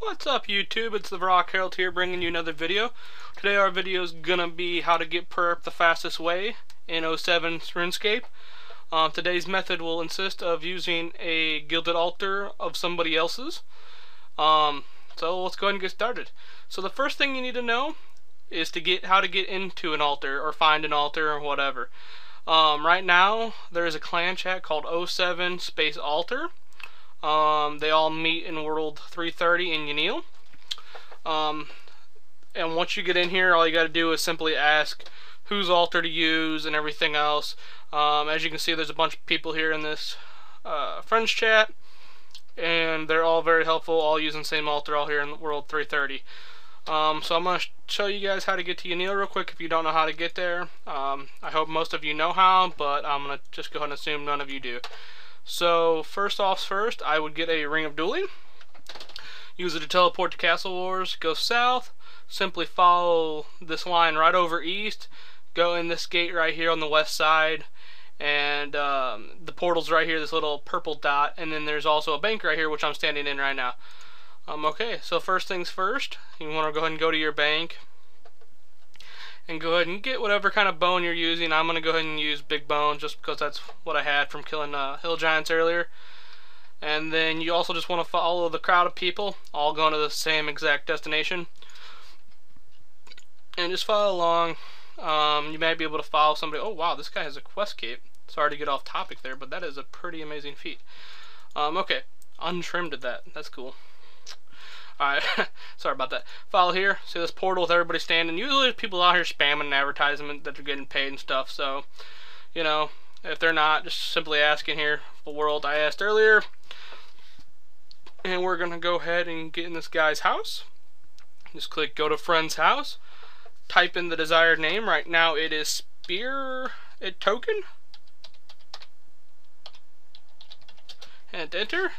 What's up YouTube, it's the Varrock Herald here bringing you another video. Today our video is gonna be how to get perp the fastest way in 07 RuneScape. Today's method will consist of using a gilded altar of somebody else's. So let's go ahead and get started. So the first thing you need to know is how to get into an altar or find an altar or whatever. Right now there is a clan chat called 07 space altar. They all meet in World 330 in Yanil. And once you get in here, all you got to do is simply ask whose altar to use and everything else. As you can see, there's a bunch of people here in this friends chat, and they're all very helpful, all using the same altar, all here in World 330. So I'm going to show you guys how to get to Yanil real quick if you don't know how to get there. I hope most of you know how, but I'm going to just go ahead and assume none of you do. So first, I would get a Ring of Dueling, use it to teleport to Castle Wars, go south, simply follow this line right over east, go in this gate right here on the west side, and the portal's right here, this little purple dot, and then there's also a bank right here which I'm standing in right now. Okay, so first things first, you want to go ahead and go to your bank and go ahead and get whatever kind of bone you're using. I'm going to go ahead and use big bone just because that's what I had from killing hill giants earlier. And then you also just want to follow the crowd of people, all going to the same exact destination. And just follow along. You may be able to follow somebody. Oh wow, this guy has a quest cape. Sorry to get off topic there, but that is a pretty amazing feat. Okay, untrimmed at that. That's cool. Alright, sorry about that. Follow here, see this portal with everybody standing. Usually there's people out here spamming an advertisement that they're getting paid and stuff, so, you know, if they're not, just simply ask in here the world I asked earlier. And we're going to go ahead and get in this guy's house. Just click go to friend's house. Type in the desired name. Right now it is Spear It Token. And enter.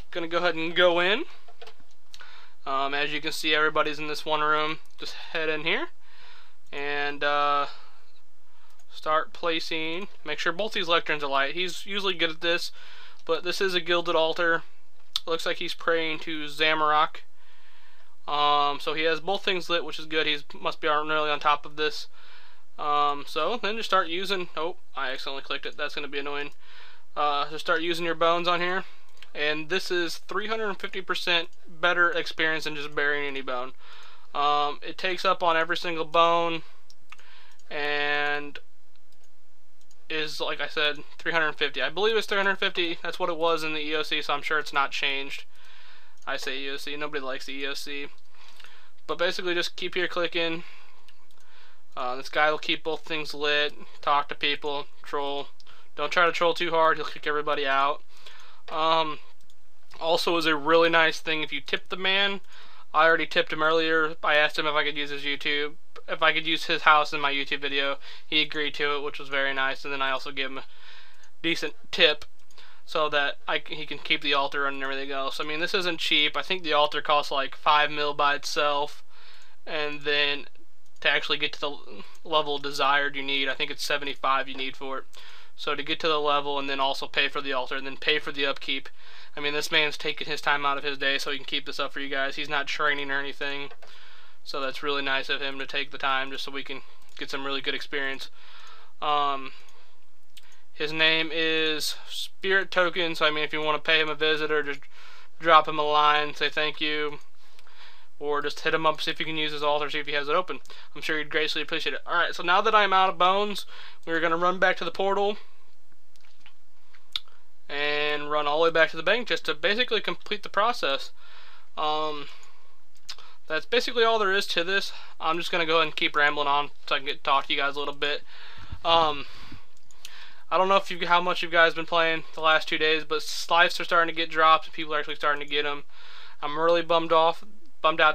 Gonna go ahead and go in. As you can see, everybody's in this one room. Just head in here and start placing. Make sure both these lecterns are light. He's usually good at this, but this is a gilded altar. Looks like he's praying to Varrock. So he has both things lit, which is good. He must be really on top of this. So then just start using. Oh, I accidentally clicked it. That's going to be annoying. Just start using your bones on here. And this is 350% better experience than just burying any bone. It takes up on every single bone and is, like I said, 350. I believe it's 350. That's what it was in the EOC, so I'm sure it's not changed. I say EOC. Nobody likes the EOC. But basically just keep here clicking. This guy will keep both things lit, talk to people, troll. Don't try to troll too hard. He'll kick everybody out. Also is a really nice thing if you tip the man. I already tipped him earlier. I asked him if I could use his his house in my YouTube video. He agreed to it, which was very nice, and then I also gave him a decent tip so that he can keep the altar and everything else. I mean, this isn't cheap. I think the altar costs like 5 mil by itself, and then to actually get to the level desired you need, I think it's 75 you need for it. So to get to the level and then also pay for the altar and then pay for the upkeep. I mean, this man's taking his time out of his day so he can keep this up for you guys. He's not training or anything. So that's really nice of him to take the time just so we can get some really good experience. His name is Spirit Token. So I mean, if you want to pay him a visit or just drop him a line, say thank you. Or just hit him up, see if you can use his altar, see if he has it open. I'm sure he'd greatly appreciate it. Alright, so now that I'm out of bones, we're going to run back to the portal and run all the way back to the bank just to basically complete the process. That's basically all there is to this. I'm just going to go ahead and keep rambling on so I can talk to you guys a little bit. I don't know how much you guys been playing the last 2 days, but slices are starting to get dropped and people are actually starting to get them. I'm really bummed out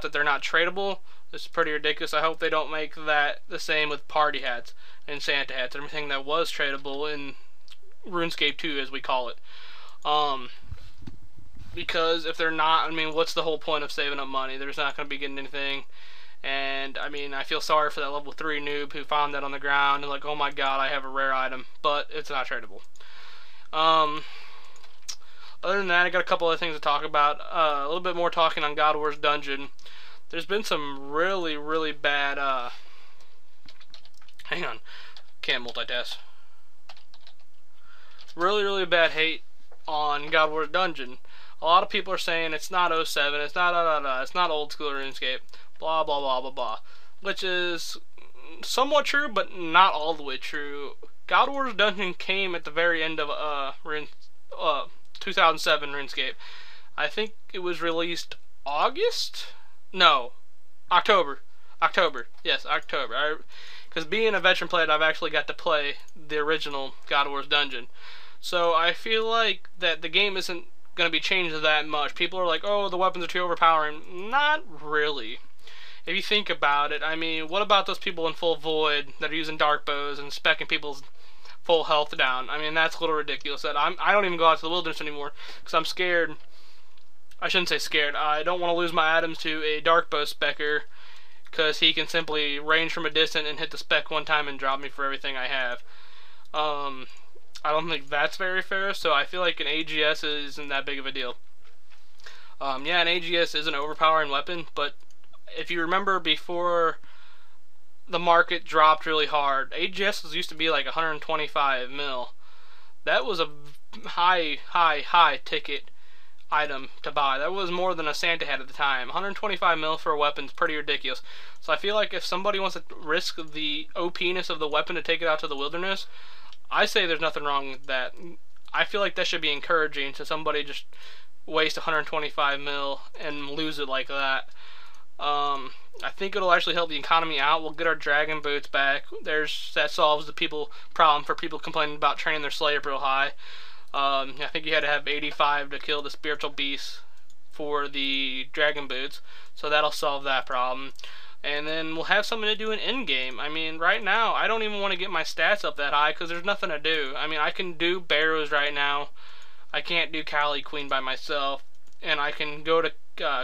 that they're not tradable. This is pretty ridiculous. I hope they don't make that the same with party hats and Santa hats, everything that was tradable in RuneScape 2 as we call it. Because if they're not, I mean, what's the whole point of saving up money? There's not going to be getting anything. And I mean, I feel sorry for that level 3 noob who found that on the ground and like, oh my god, I have a rare item, but it's not tradable. Other than that, I got a couple other things to talk about. A little bit more talking on God War's Dungeon. There's been some really, really bad, hang on, can't multitask. Really, really bad hate on God War's Dungeon. A lot of people are saying it's not 07, it's not it's not Old School Runescape, blah, blah, blah, blah, blah. Which is somewhat true, but not all the way true. God War's Dungeon came at the very end of 2007 RuneScape. I think it was released August? No, October. Yes, October. Because being a veteran player, I've actually got to play the original God War's Dungeon. So I feel like that the game isn't going to be changed that much. People are like, oh, the weapons are too overpowering. Not really. If you think about it, I mean, what about those people in full void that are using dark bows and specking people's full health down? I mean, that's a little ridiculous. That I don't even go out to the wilderness anymore because I'm scared. I shouldn't say scared. I don't want to lose my items to a dark bow specker because he can simply range from a distance and hit the spec one time and drop me for everything I have. I don't think that's very fair, so I feel like an AGS isn't that big of a deal. Yeah, an AGS is an overpowering weapon, but if you remember before the market dropped really hard, AGS used to be like 125 mil. That was a high ticket item to buy. That was more than a Santa had at the time. 125 mil for a weapon is pretty ridiculous. So I feel like if somebody wants to risk the OP-ness of the weapon to take it out to the wilderness, I say there's nothing wrong with that. I feel like that should be encouraging to somebody just waste 125 mil and lose it like that. I think it'll actually help the economy out. We'll get our dragon boots back. That solves the problem for people complaining about training their slave real high. I think you had to have 85 to kill the spiritual beast for the dragon boots, so that'll solve that problem. And then we'll have something to do in in-game. I mean, right now, I don't even want to get my stats up that high because there's nothing to do. I mean, I can do barrows right now. I can't do Kali Queen by myself. And I can go to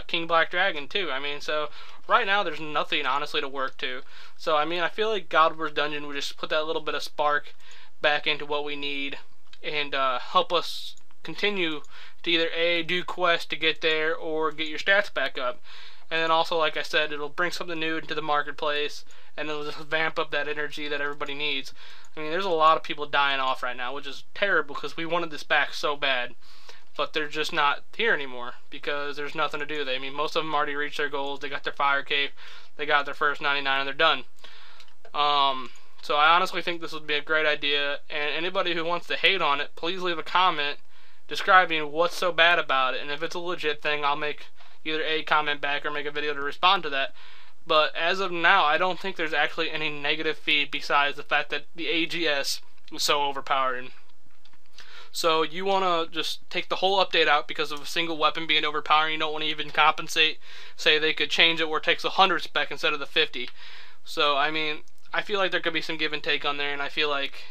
King Black Dragon too. I mean, so right now there's nothing honestly to work to. So, I mean, I feel like God War's Dungeon would just put that little bit of spark back into what we need and help us continue to either A, do quests to get there or get your stats back up. And then also, like I said, it'll bring something new into the marketplace, and it'll just vamp up that energy that everybody needs. I mean, there's a lot of people dying off right now, which is terrible because we wanted this back so bad. But they're just not here anymore because there's nothing to do. I mean, most of them already reached their goals. They got their fire cave, they got their first 99, and they're done. So I honestly think this would be a great idea, and anybody who wants to hate on it, please leave a comment describing what's so bad about it. And if it's a legit thing, I'll make either a comment back or make a video to respond to that. But as of now, I don't think there's actually any negative feed besides the fact that the AGS was so overpowering. So you want to just take the whole update out because of a single weapon being overpowering. You don't want to even compensate. Say they could change it where it takes 100 spec instead of the 50. So, I mean, I feel like there could be some give and take on there, and I feel like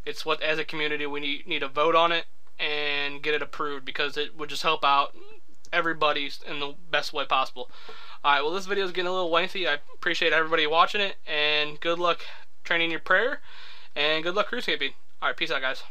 it's what, as a community, we need to vote on it and get it approved because it would just help out everybody in the best way possible. Alright, well, this video is getting a little lengthy. I appreciate everybody watching it, and good luck training your prayer, and good luck RuneScaping. Alright, peace out, guys.